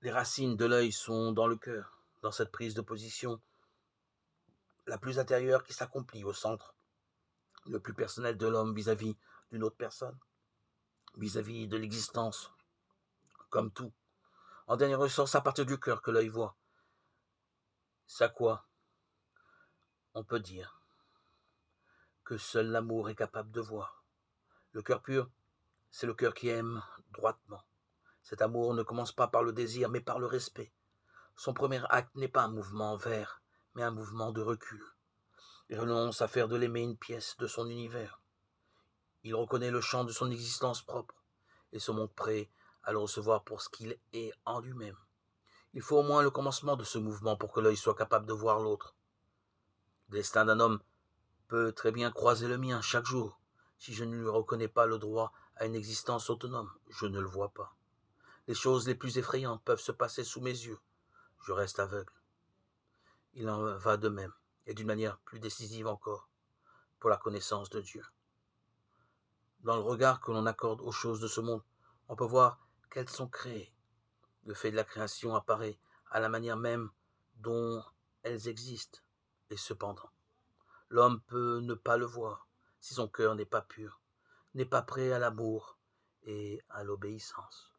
Les racines de l'œil sont dans le cœur, dans cette prise de position la plus intérieure qui s'accomplit au centre, le plus personnel de l'homme vis-à-vis d'une autre personne, vis-à-vis de l'existence, comme tout. En dernier ressort, c'est à partir du cœur que l'œil voit. C'est à quoi on peut dire que seul l'amour est capable de voir. Le cœur pur, c'est le cœur qui aime droitement. Cet amour ne commence pas par le désir, mais par le respect. Son premier acte n'est pas un mouvement vers, mais un mouvement de recul. Il renonce à faire de l'aimer une pièce de son univers. Il reconnaît le champ de son existence propre et se montre prêt à le recevoir pour ce qu'il est en lui-même. Il faut au moins le commencement de ce mouvement pour que l'œil soit capable de voir l'autre. Le destin d'un homme peut très bien croiser le mien chaque jour. Si je ne lui reconnais pas le droit à une existence autonome, je ne le vois pas. Les choses les plus effrayantes peuvent se passer sous mes yeux. Je reste aveugle. Il en va de même, et d'une manière plus décisive encore, pour la connaissance de Dieu. Dans le regard que l'on accorde aux choses de ce monde, on peut voir qu'elles sont créées. Le fait de la création apparaît à la manière même dont elles existent. Et cependant, l'homme peut ne pas le voir si son cœur n'est pas pur, n'est pas prêt à l'amour et à l'obéissance.